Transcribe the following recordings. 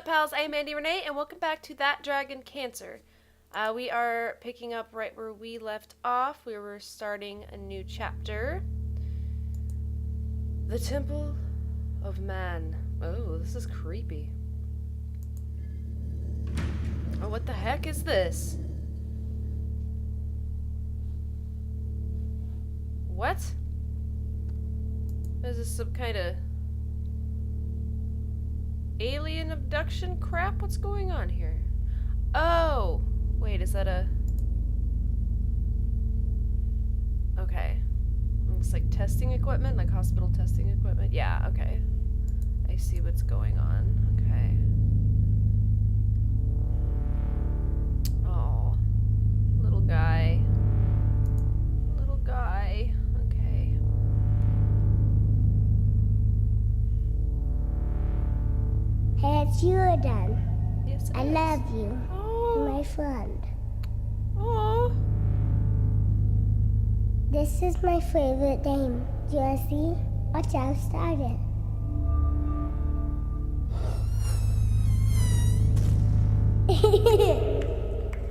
up, pals? I am Andy Renee, and welcome back to That Dragon Cancer. We are picking up right where we left off. We were starting a new chapter. The Temple of Man. Oh, this is creepy. Oh, what the heck is this? What? Is this some kind of alien abduction crap? What's going on here? Oh! Wait, is that a... Okay. Looks like testing equipment, like hospital testing equipment. Yeah, okay. I see what's going on. Okay. Oh. Little guy. Little guy. Okay. Hey, it's you again. Yes, I love you, Oh. my friend. Oh. This is my favorite game. Do you want to see? Watch out, started.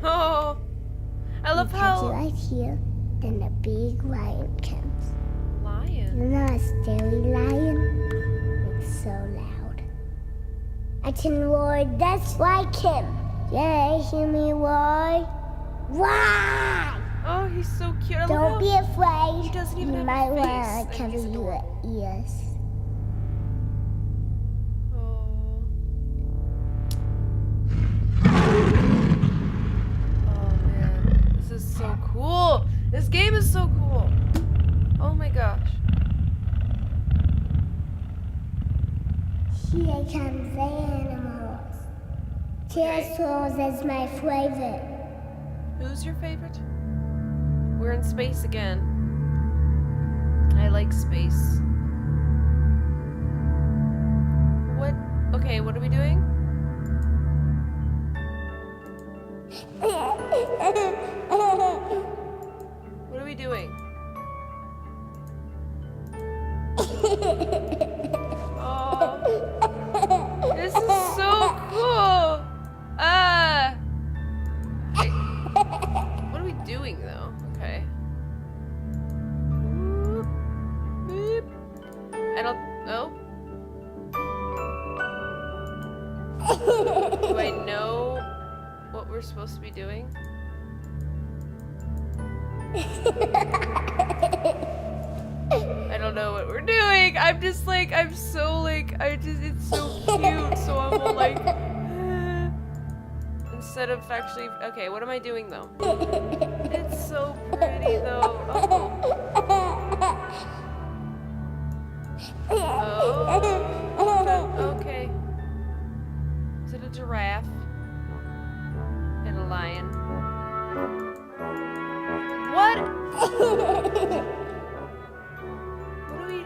Oh. I love Because you how... right here, then the big lion comes. You Lion. know a scary lion? It's so loud. I can roar just like him. Yeah, hear me roar? Roar! Oh, he's so cute. I love Don't how be afraid. he doesn't even you have might a face, want and to cover he's your adorable. ears. Oh. Oh man, this is so cool. This game is so cool. Oh my gosh. Here comes the animals. Pterosaurs is my favorite. Who's your favorite? We're in space again. I like space. What? Okay, what are we doing? What are we doing? Oh, this is so cool. Hey, what are we doing though? Okay. Boop, boop. I don't know. Do I know what we're supposed to be doing? I don't know what we're doing. I'm just like, I'm so like, it's so cute. So I'm all like, instead of actually, okay, what am I doing though? It's so pretty though. Oh, okay. Is it a giraffe and a lion? What? What do we?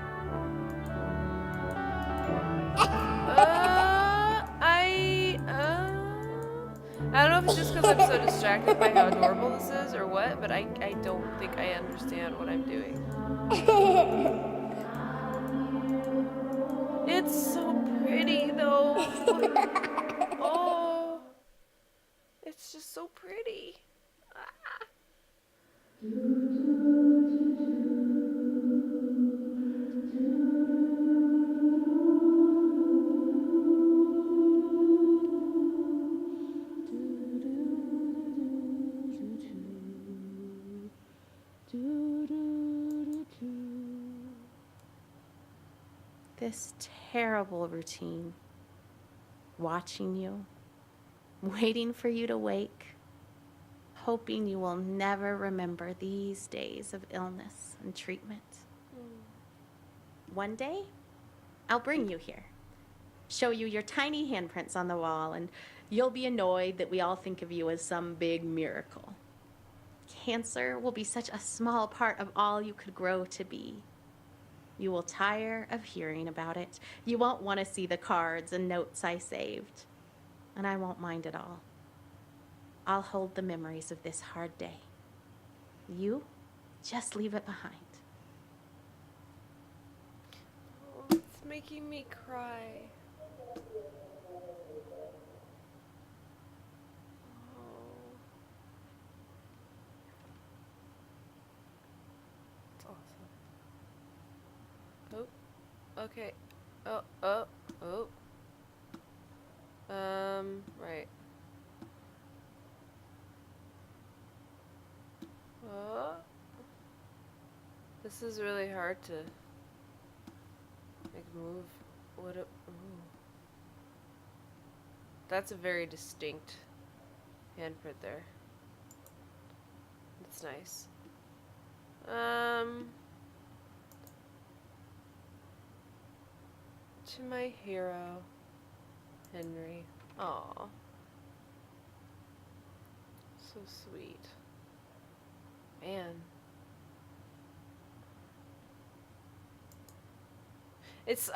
I don't know if it's just because I'm so distracted by how adorable this is or what, but I don't think I understand what I'm doing. It's so pretty though. Oh, it's just so pretty. Ah. This terrible routine, watching you, waiting for you to wake, hoping you will never remember these days of illness and treatment. One day, I'll bring you here, show you your tiny handprints on the wall, and you'll be annoyed that we all think of you as some big miracle. Cancer will be such a small part of all you could grow to be. You will tire of hearing about it. You won't want to see the cards and notes I saved. And I won't mind at all. I'll hold the memories of this hard day. You just leave it behind. Oh, it's making me cry. Okay. Oh. Right. Oh. This is really hard to like move. What a ooh. That's a very distinct handprint there. That's nice. To my hero, Henry. Aw. So sweet. Man.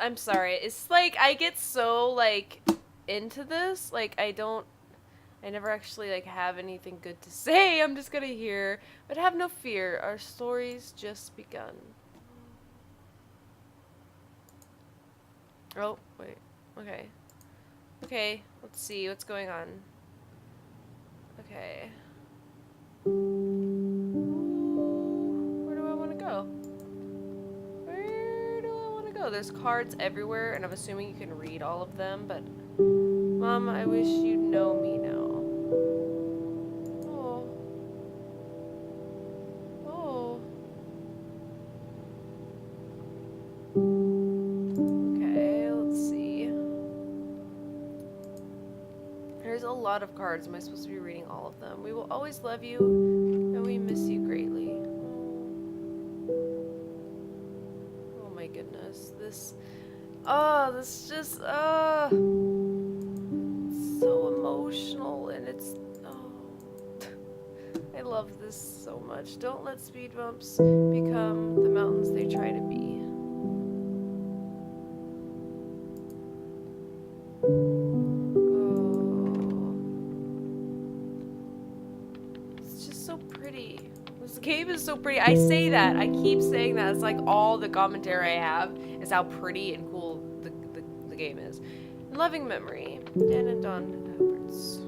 I'm sorry. It's like I get so like into this, like I never actually like have anything good to say. I'm just gonna hear, but have no fear. Our story's just begun. Oh, wait. Okay. Okay, let's see what's going on. Okay. Where do I want to go? Where do I want to go? There's cards everywhere, and I'm assuming you can read all of them, but... Mom, I wish you'd know me now. Oh. Oh. Okay, let's see. There's a lot of cards. Am I supposed to be reading all of them? We will always love you, and we miss you greatly. Oh my goodness. This just, it's so emotional, and it's, I love this so much. Don't let speed bumps become the mountains they try to be. It's just so pretty. This game is so pretty. I say that. I keep saying that. It's like all the commentary I have is how pretty and cool the game is. In loving memory, Dan and Don Edwards.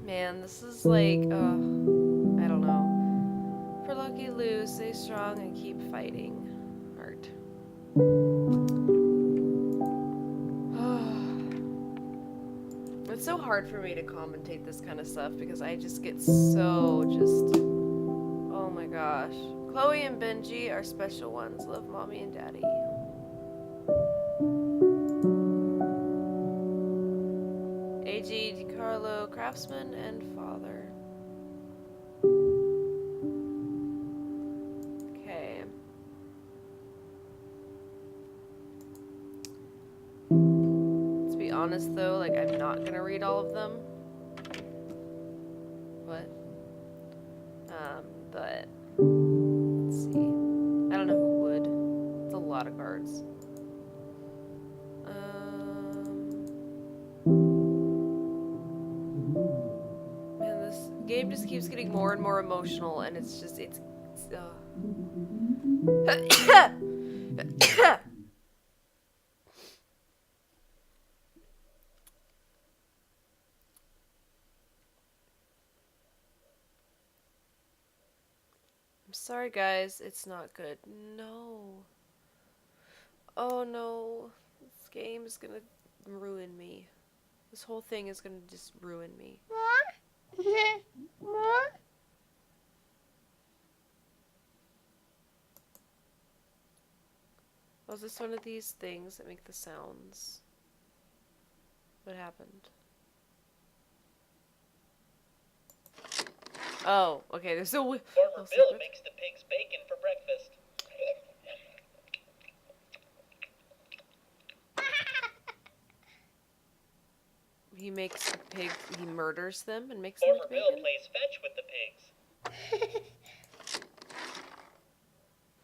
Man, this is like, I don't know. For Lucky Lou, stay strong and keep fighting. Heart. It's so hard for me to commentate this kind of stuff because I just get so oh my gosh. Chloe and Benji are special ones. Love mommy and daddy. A.G. DiCarlo, craftsman and father. Okay. To be honest though, like I'm not gonna read all of them. What? But let's see. I don't know who would. It's a lot of cards. Man, this game just keeps getting more and more emotional, and it's just, I'm sorry, guys. It's not good. No. Oh, no. This game is gonna ruin me. This whole thing is gonna just ruin me. Was this one of these things that make the sounds? What happened? Oh, okay, there's a Farmer Bill makes the pigs bacon for breakfast. He makes the pig, he murders them and makes them Farmer into Bill bacon? plays fetch with the pigs.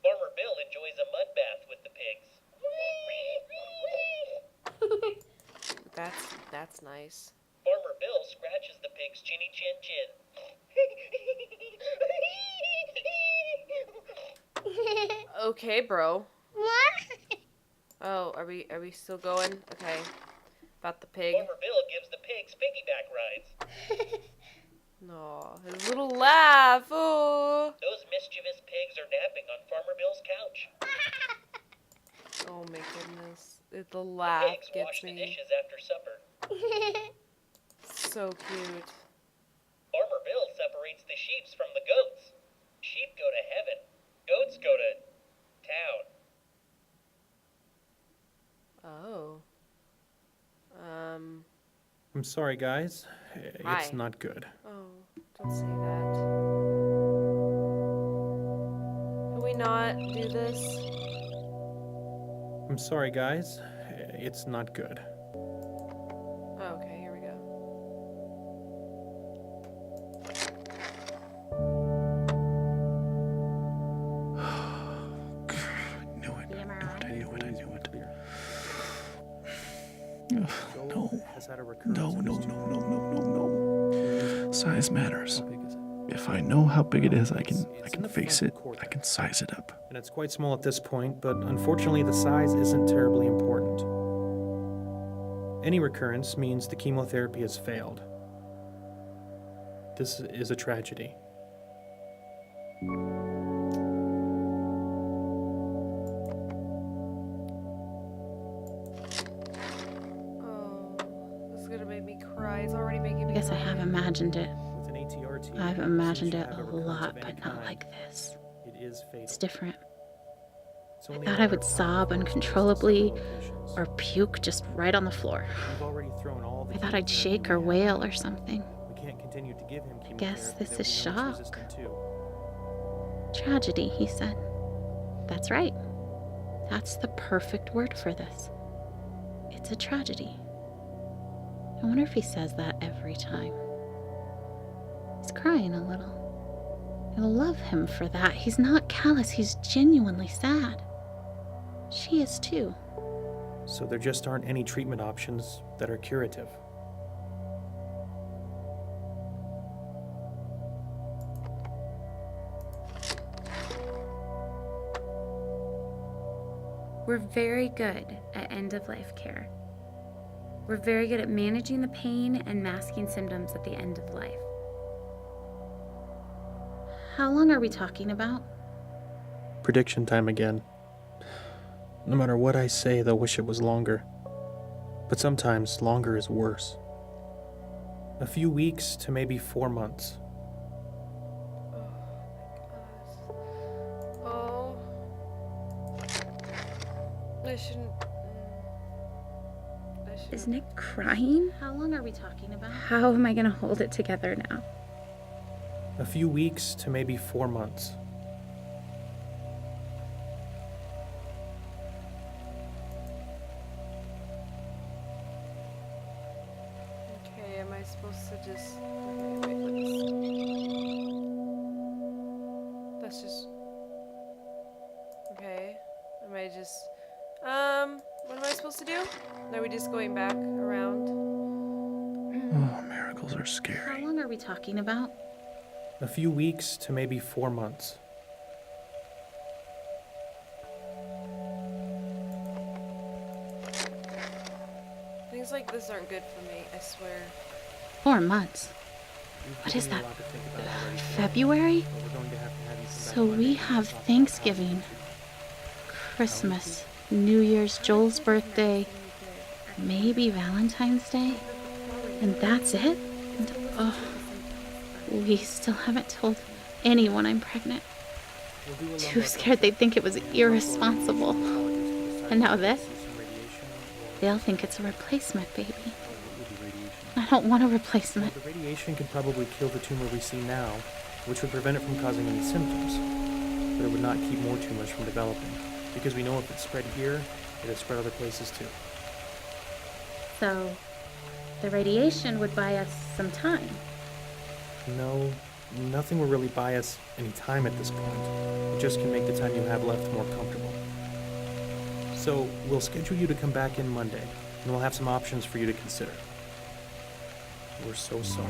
Farmer Bill enjoys a mud bath with the pigs. That's nice. Farmer Bill scratches the pig's chinny chin chin. Okay, bro. Oh, are we still going? Okay. About the pig. Farmer Bill gives the pigs piggyback rides. No, his little laugh. Oh. Those mischievous pigs are napping on Farmer Bill's couch. Oh my goodness. The laugh Pigs gets wash the me. dishes after supper. So cute. Farmer Bill separates the sheeps from the goats. Sheep go to heaven. Goats go to town. Oh. I'm sorry, guys. Hi. It's not good. Oh, don't say that. Can we not do this? I'm sorry, guys. It's not good. Oh, okay, here we go. Has had a recurrence No. of his tumor. Size matters. How big is it? If I know how big it is, I It's can in the face frontal it. I cortex. can size it up. And it's quite small at this point, but unfortunately the size isn't terribly important. Any recurrence means the chemotherapy has failed. This is a tragedy. Oh, this is gonna make me cry. It's already making me I guess I cry. have imagined it. With an ATRT, I've it imagined seems it to have a recurrence lot, of any but not kind. like this. It is fatal. It's different. It's only thought a I matter would of time sob before it uncontrollably spreads to several locations. Or puke just right on the floor. We've already thrown all the I thought I'd chemotherapy shake we or have. wail or something. We can't continue to give him chemotherapy guess this that is we know he's shock. resistant to. Tragedy, he said. That's right. That's the perfect word for this. It's a tragedy. I wonder if he says that every time. He's crying a little. I love him for that. He's not callous, he's genuinely sad. She is too. So there just aren't any treatment options that are curative. We're very good at end of life care. We're very good at managing the pain and masking symptoms at the end of life. How long are we talking about? Prediction time again. No matter what I say, they'll wish it was longer. But sometimes longer is worse. A few weeks to maybe 4 months. Oh. I shouldn't. Is Nick crying? How long are we talking about? How am I gonna hold it together now? A few weeks to maybe 4 months. Okay, am I supposed to just? Okay, wait, let's just. Okay. Am I just? What am I supposed to do? Are we just going back around? Oh, miracles are How scary. long are we talking about? A few weeks to maybe 4 months. Things like this aren't good for me, I swear. 4 months. You've What given is me a that? lot to think about already, February? but we're going to have you come back So Monday we and have talk about Thanksgiving, how Christmas, New Year's, Joel's birthday, maybe Valentine's Day, and that's it? And oh, we still haven't told anyone I'm pregnant. We'll do a Too lumbar scared they'd think it was irresponsible. And And now this? They'll think it's a replacement baby. I don't want a replacement. The radiation could probably kill the tumor we see now, which would prevent it from causing any symptoms. But it would not keep more tumors from developing, because we know if it's spread here, it'll spread other places too. So, the radiation would buy us some time. No, nothing will really buy us any time at this point. It just can make the time you have left more comfortable. So, we'll schedule you to come back in Monday, and we'll have some options for you to consider. We're so sorry.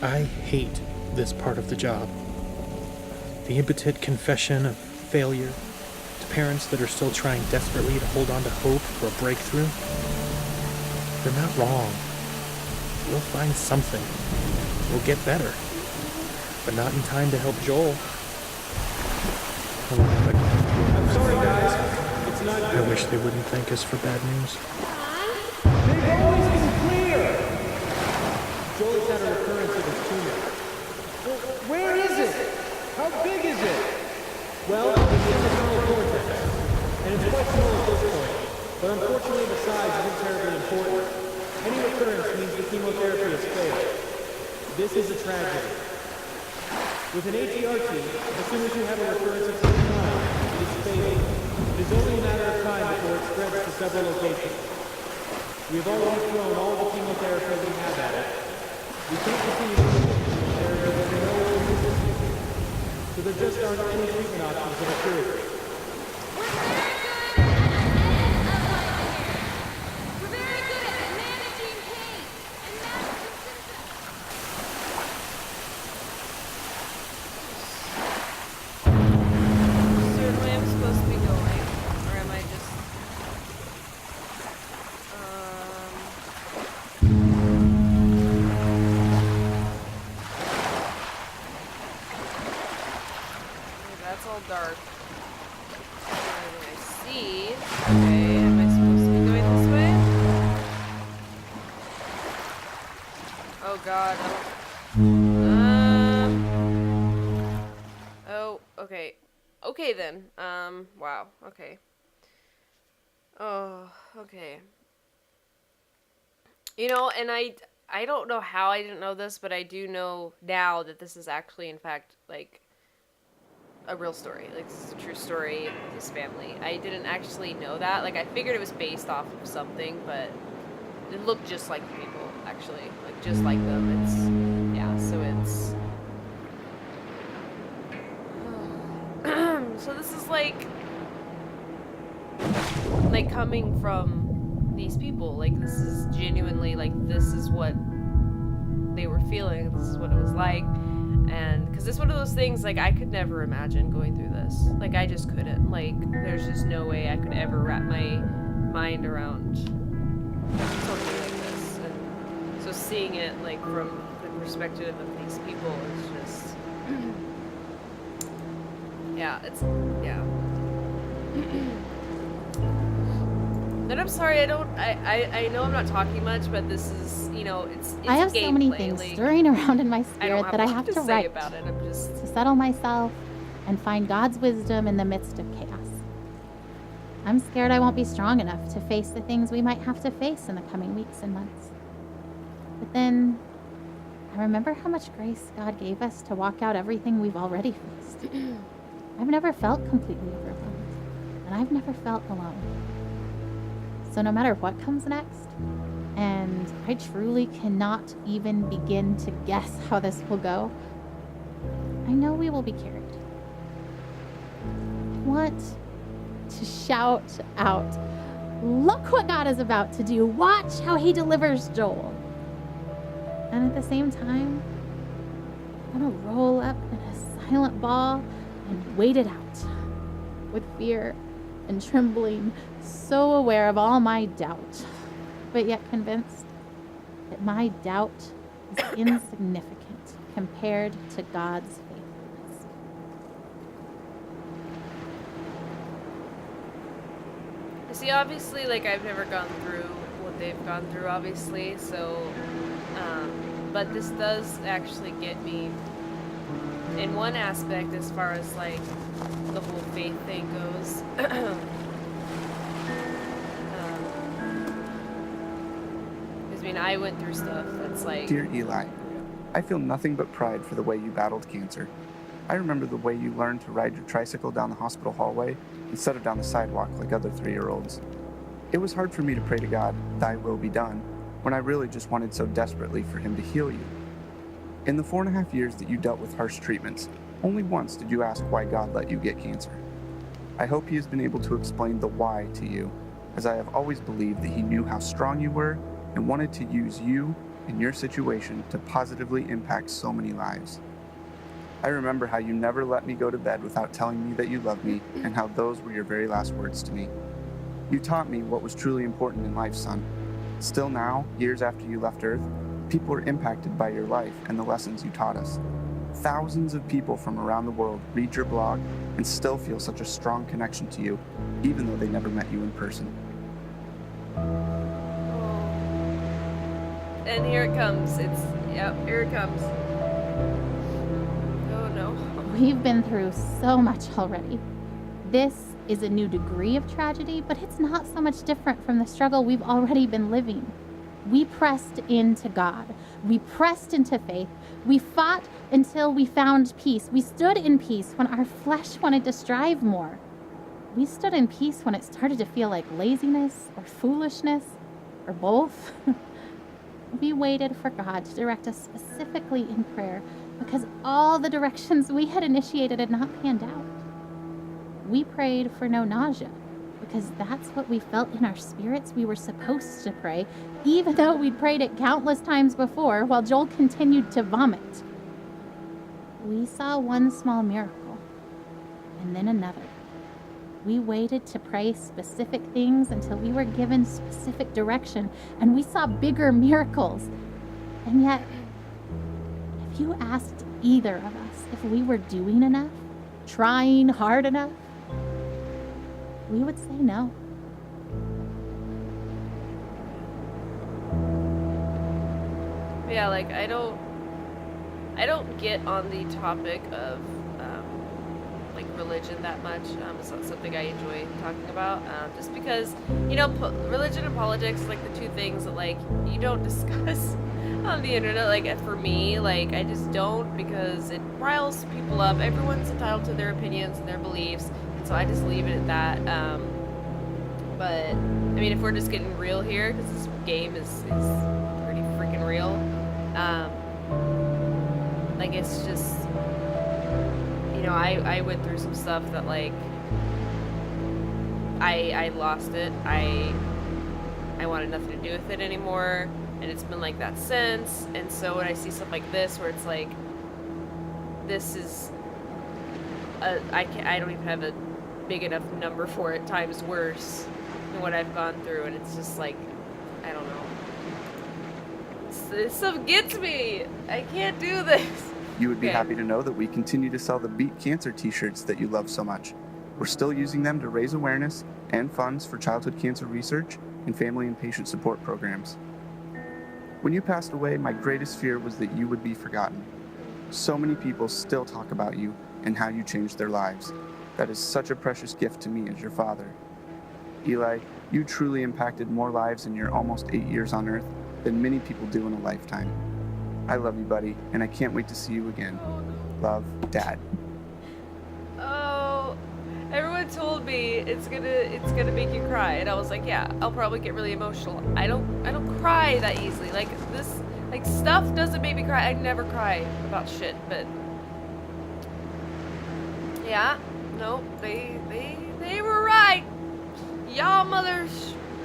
I hate this part of the job. The impotent confession of failure, to parents that are still trying desperately to hold on to hope for a breakthrough. They're not wrong. We'll find something. We'll get better. But not in time to help Joel. I'm sorry, guys. It's not I wish they wouldn't thank us for bad news. They've always been clear! Joel's had a recurrence of his tumor. Well, where is it? How big is it? Well, it's in the frontal cortex, and it's quite small at this point, but unfortunately the size isn't terribly important. Any recurrence means the chemotherapy has failed. This is a tragedy. With an ATRT, as soon as you have a recurrence of some kind, it is fatal. It is only a matter of time before it spreads to several locations. We have already thrown all the chemotherapy we have at it. We can't continue to use chemotherapy when we know it's resistant. So there just aren't any treatment options that are curative. Certain way I'm supposed to be going, or am I just? That's all dark. Everything I see. Okay, am I supposed to be going this way? Oh God. Oh, okay. Okay then. Wow. Okay. Oh, okay. You know, and I don't know how I didn't know this, but I do know now that this is actually, in fact, like, a real story. Like, this is a true story of this family. I didn't actually know that. Like, I figured it was based off of something, but it looked just like the people, actually. Like, just like them. It's, yeah, so it's... So this is like coming from these people. Like, this is genuinely, like, this is what they were feeling. This is what it was like. And because it's one of those things, like, I could never imagine going through this. Like, I just couldn't. Like, there's just no way I could ever wrap my mind around something like this. And so seeing it, like, from the perspective of these people is just... yeah, it's... yeah. And I'm sorry, I know I'm not talking much, but this is, you know, it's I have so many gameplay, things like, stirring around in my I spirit don't have that a I lot have to to say write about it. I'm just... to settle myself and find God's wisdom in the midst of chaos. I'm scared I won't be strong enough to face the things we might have to face in the coming weeks and months. But then I remember how much grace God gave us to walk out everything we've already faced. I've never felt completely overwhelmed, and I've never felt alone. So no matter what comes next, and I truly cannot even begin to guess how this will go, I know we will be carried. I want to shout out, look what God is about to do. Watch how he delivers Joel. And at the same time, I want to roll up in a silent ball and wait it out with fear and trembling, so aware of all my doubt, but yet convinced that my doubt is insignificant compared to God's faithfulness. See, obviously, like, I've never gone through what they've gone through, obviously, so, but this does actually get me in one aspect as far as, like, the whole faith thing goes. I mean, I went through stuff that's like... Dear Eli, I feel nothing but pride for the way you battled cancer. I remember the way you learned to ride your tricycle down the hospital hallway instead of down the sidewalk like other 3-year-olds. It was hard for me to pray to God, thy will be done, when I really just wanted so desperately for him to heal you. In the 4.5 years that you dealt with harsh treatments, only once did you ask why God let you get cancer. I hope he has been able to explain the why to you, as I have always believed that he knew how strong you were and wanted to use you and your situation to positively impact so many lives. I remember how you never let me go to bed without telling me that you loved me, and how those were your very last words to me. You taught me what was truly important in life, son. Still now, years after you left Earth, people are impacted by your life and the lessons you taught us. Thousands of people from around the world read your blog and still feel such a strong connection to you, even though they never met you in person. And here it comes. Here it comes. Oh no. We've been through so much already. This is a new degree of tragedy, but it's not so much different from the struggle we've already been living. We pressed into God. We pressed into faith. We fought until we found peace. We stood in peace when our flesh wanted to strive more. We stood in peace when it started to feel like laziness or foolishness or both. We waited for God to direct us specifically in prayer because all the directions we had initiated had not panned out. We prayed for no nausea because that's what we felt in our spirits we were supposed to pray, even though we'd prayed it countless times before while Joel continued to vomit. We saw one small miracle and then another. We waited to pray specific things until we were given specific direction, and we saw bigger miracles. And yet, if you asked either of us if we were doing enough, trying hard enough, we would say no. Yeah, like I don't get on the topic of like religion that much. It's not something I enjoy talking about, just because, you know, religion and politics is like the two things that like you don't discuss on the internet. Like for me, like I just don't, because it riles people up. Everyone's entitled to their opinions and their beliefs, and so I just leave it at that. But I mean, if we're just getting real here, because this game is pretty freaking real, like it's just, you know, I went through some stuff that like I lost it. I wanted nothing to do with it anymore, and it's been like that since. And so when I see stuff like this where it's like, this is I don't even have a big enough number for it, times worse than what I've gone through, and it's just like, I don't know, this stuff gets me. I can't do this. You would be happy to know that we continue to sell the Beat Cancer t-shirts that you love so much. We're still using them to raise awareness and funds for childhood cancer research and family and patient support programs. When you passed away, my greatest fear was that you would be forgotten. So many people still talk about you and how you changed their lives. That is such a precious gift to me as your father. Eli, you truly impacted more lives in your almost 8 years on Earth than many people do in a lifetime. I love you, buddy, and I can't wait to see you again. Love, Dad. Oh, everyone told me it's gonna make you cry, and I was like, yeah, I'll probably get really emotional. I don't cry that easily. Like this, like stuff doesn't make me cry. I never cry about shit, but yeah, no, they were right. Y'all mother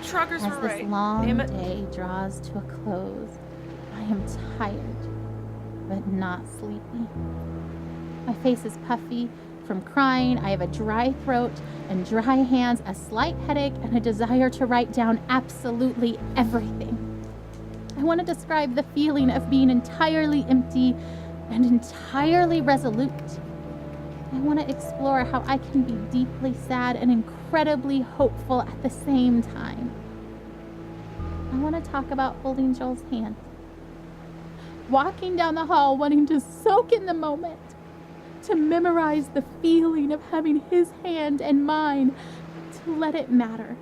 truckers were right. As this long Damn it. day draws to a close, I am tired, but not sleepy. My face is puffy from crying. I have a dry throat and dry hands, a slight headache, and a desire to write down absolutely everything. I want to describe the feeling of being entirely empty and entirely resolute. I want to explore how I can be deeply sad and incredibly hopeful at the same time. I want to talk about holding Joel's hand, walking down the hall wanting to soak in the moment, to memorize the feeling of having his hand and mine, to let it matter,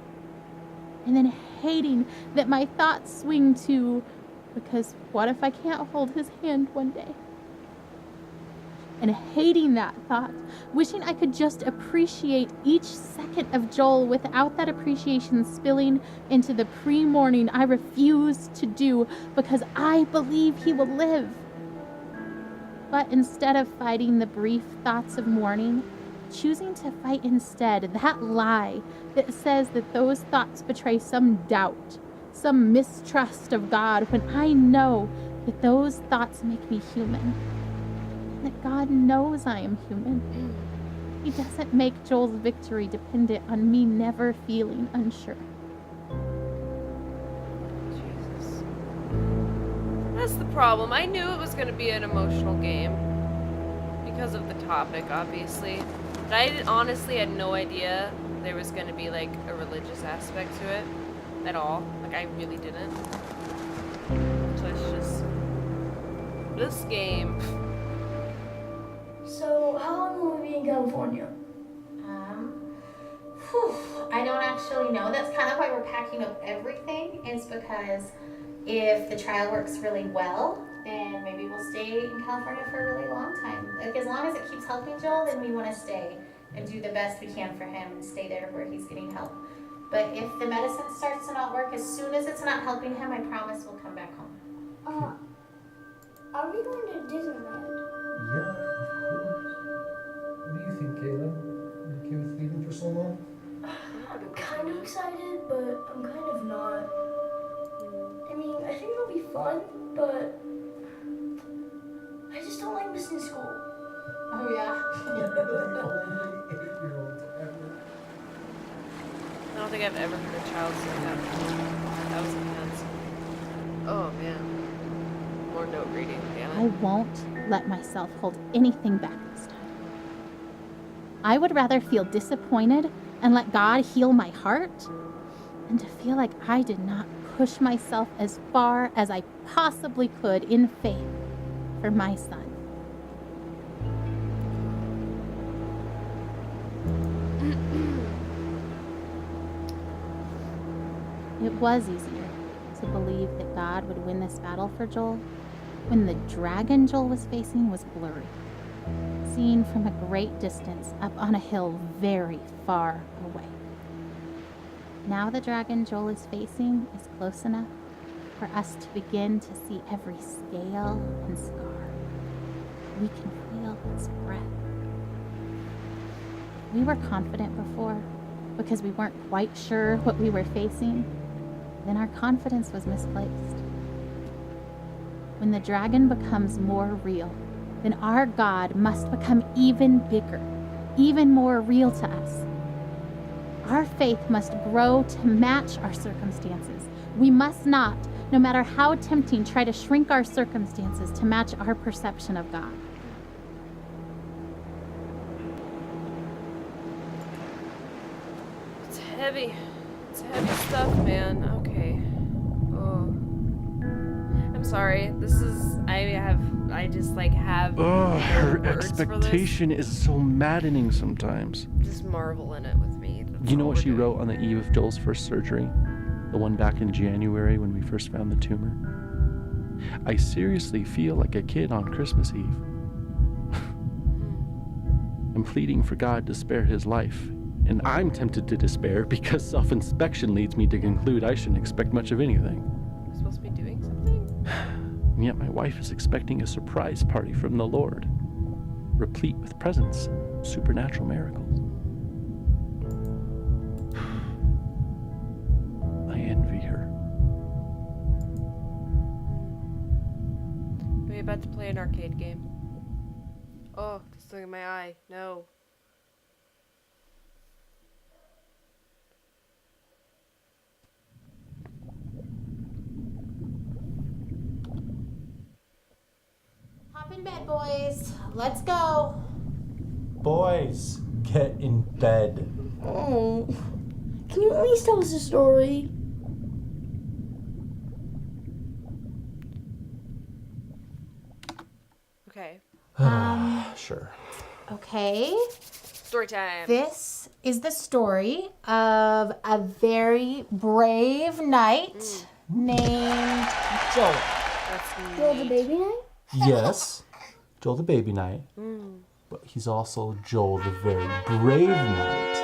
and then hating that my thoughts swing to, because what if I can't hold his hand one day? And hating that thought, wishing I could just appreciate each second of Joel without that appreciation spilling into the pre-morning I refuse to do because I believe he will live. But instead of fighting the brief thoughts of mourning, choosing to fight instead that lie that says that those thoughts betray some doubt, some mistrust of God, when I know that those thoughts make me human. and that God knows I am human. He doesn't make Joel's victory dependent on me never feeling unsure. Jesus. That's the problem. I knew it was going to be an emotional game. Because of the topic, obviously. But I honestly had no idea there was going to be, like, a religious aspect to it. At all. Like, I really didn't. So it's just... This game... So, how long will we be in California? I don't actually know. That's kind of why we're packing up everything, is because if the trial works really well, then maybe we'll stay in California for a really long time. Like, as long as it keeps helping Joel, then we want to stay and do the best we can for him and stay there where he's getting help. But if the medicine starts to not work, as soon as it's not helping him, I promise we'll come back home. Are we going to Disneyland? Yeah, of course. What do you think, Caleb? You okay with leaving for so long? I'm kind of excited, but I'm kind of not. I mean, I think it'll be fun, but I just don't like missing school. Oh, yeah? You're the only 8-year-old ever. I don't think I've ever heard a child say that. That was intense. Oh, man. More note reading, damn I it. won't let myself hold anything back this time. I would rather feel disappointed and let God heal my heart than to feel like I did not push myself as far as I possibly could in faith for my son. It was easier to believe that God would win this battle for Joel when the dragon Joel was facing was blurry, seen from a great distance up on a hill very far away. Now the dragon Joel is facing is close enough for us to begin to see every scale and scar. We can feel its breath. We were confident before because we weren't quite sure what we were facing. Then our confidence was misplaced. When the dragon becomes more real, then our God must become even bigger, even more real to us. Our faith must grow to match our circumstances. We must not, no matter how tempting, try to shrink our circumstances to match our perception of God. It's heavy. It's heavy stuff, man. Okay. Oh. I'm sorry. This is... I just, like, have Ugh, her words for this. expectation is so maddening sometimes. Just marvel in it with me. That's You know all what we're she doing. wrote on the eve of Joel's first surgery? The one back in January when we first found the tumor? I seriously feel like a kid on Christmas Eve. I'm pleading for God to spare his life, and I'm tempted to despair because self-inspection leads me to conclude I shouldn't expect much of anything. We're supposed to be doing something? And yet my wife is expecting a surprise party from the Lord, replete with presents, supernatural miracles. I envy her. Are we about to play an arcade game? Oh, just look at my eye. No. Hop in bed, boys. Let's go. Boys, get in bed. Oh, can you at least tell us a story? Okay. Sure. Okay. Story time. This is the story of a very brave knight named Joel. That's Joel the neat. baby knight? Yes, Joel the baby knight. But he's also Joel the very brave knight.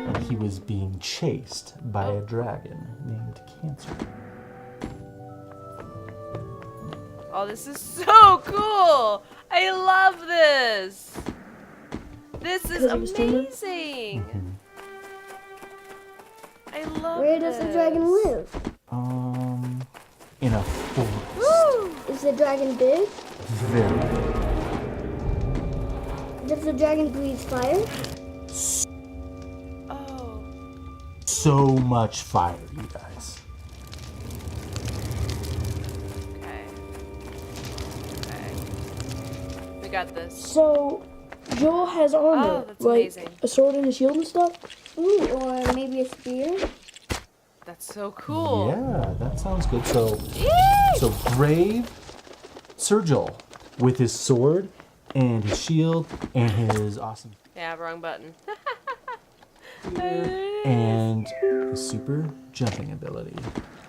And he was being chased by a dragon named Cancer. Oh, this is so cool! I love this! This is Because of his tumor? amazing! I love Where does the dragon live? In a forest. Is the dragon big? Very big. Does the dragon breathe fire? Oh. So much fire, you guys. Okay. Okay. We got this. So, Joel has armor, Oh, that's like amazing. a sword and a shield and stuff? Ooh, or maybe a spear? That's so cool. Yeah, that sounds good. So brave Sir Joel with his sword and his shield and his awesome Yeah, wrong button. and his super jumping ability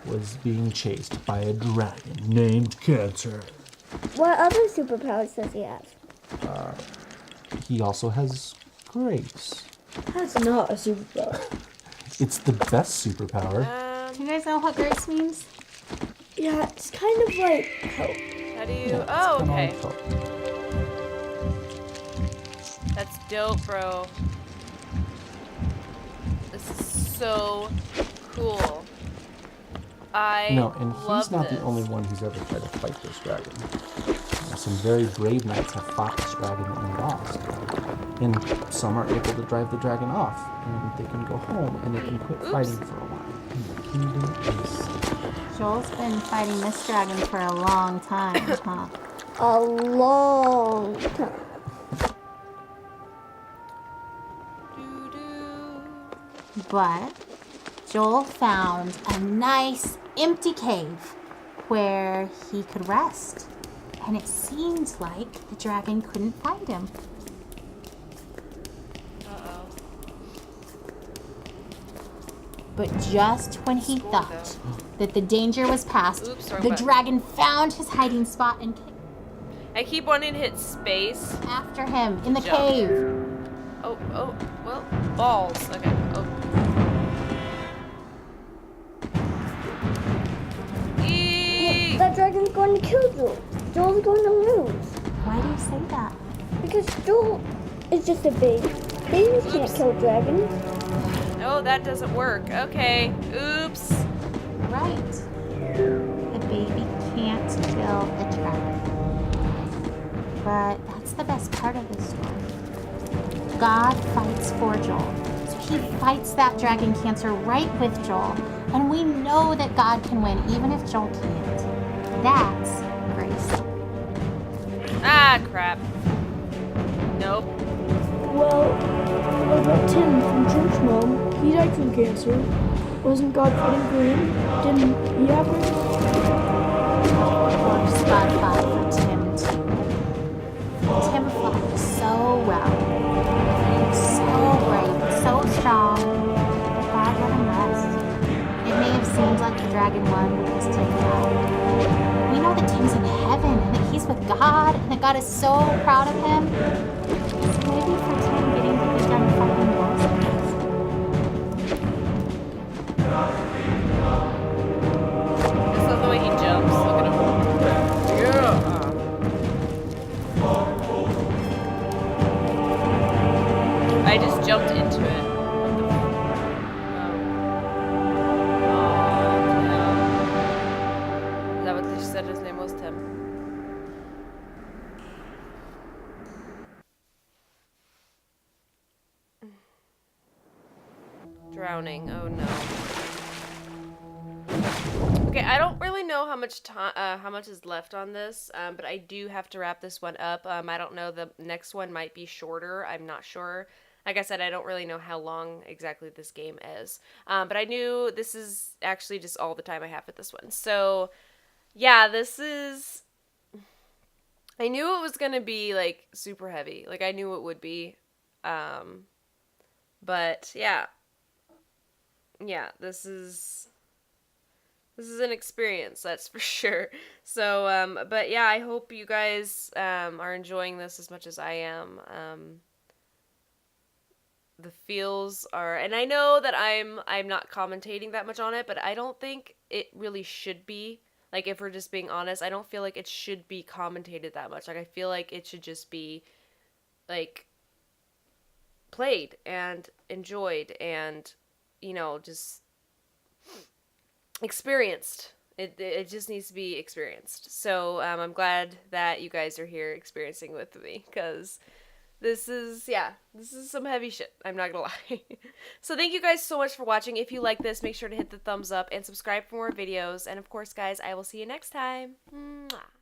was being chased by a dragon named Cancer. What other superpowers does he have? He also has grace. That's not a superpower. It's the best superpower. Do you guys know what grace means? Yeah, it's kind of like hope. How do you? Yeah, it's Oh, kinda okay. like hope. That's dope, bro. This is so cool. I No, and love he's not this. the only one who's ever tried to fight this dragon. Some very brave knights have fought this dragon and lost. And some are able to drive the dragon off, and they can go home and they can quit fighting for a while. And the kingdom is safe. Joel's been fighting this dragon for a long time, huh? A long time. But Joel found a nice empty cave where he could rest. And it seemed like the dragon couldn't find him. Uh-oh. But just when he Scored, thought that the danger was past, Oops, wrong the button. dragon found his hiding spot and kicked I keep wanting to hit space. after him in the Jump. cave. Oh, well, balls. Okay. Oh. Eee! That dragon's going to kill Joel. Joel's going to lose. Why do you say that? Because Joel is just a baby. Babies can't kill dragons. No, that doesn't work. Okay. Oops. Right. The baby can't kill the dragon. But that's the best part of this story. God fights for Joel. So he fights that dragon cancer right with Joel. And we know that God can win even if Joel can't. That's grace. Ah, crap. Nope. Well, what about Tim from Church Mom? He died from cancer. Wasn't God fighting for him? Didn't he have grace? Of course, God fought for Tim too. Tim fought so well. He was so brave, so strong. God let him rest. It may have seemed like the dragon won because Tim died. We know that Tim's in heaven and that he's with God and that God is so proud of him. So maybe for Tim getting to be done fighting was a blessing. I just love the way he jumps. Look at him. Yeah. I just jumped into it. Is that what they said his name was, Tim? Drowning. Oh no. Okay, I don't really know how much time, how much is left on this, but I do have to wrap this one up. I don't know. The next one might be shorter. I'm not sure. Like I said, I don't really know how long exactly this game is. But I knew this is actually just all the time I have with this one. So, yeah, this is... I knew it was going to be, like, super heavy. Like, I knew it would be. But, yeah. Yeah, this is an experience, that's for sure. So, but yeah, I hope you guys are enjoying this as much as I am. The feels are, and I know that I'm not commentating that much on it, but I don't think it really should be. Like, if we're just being honest, I don't feel like it should be commentated that much. Like, I feel like it should just be, like, played and enjoyed and, you know, just experienced. It just needs to be experienced. So I'm glad that you guys are here experiencing with me, because This is some heavy shit. I'm not gonna lie. So thank you guys so much for watching. If you like this, make sure to hit the thumbs up and subscribe for more videos. And of course, guys, I will see you next time. Mwah.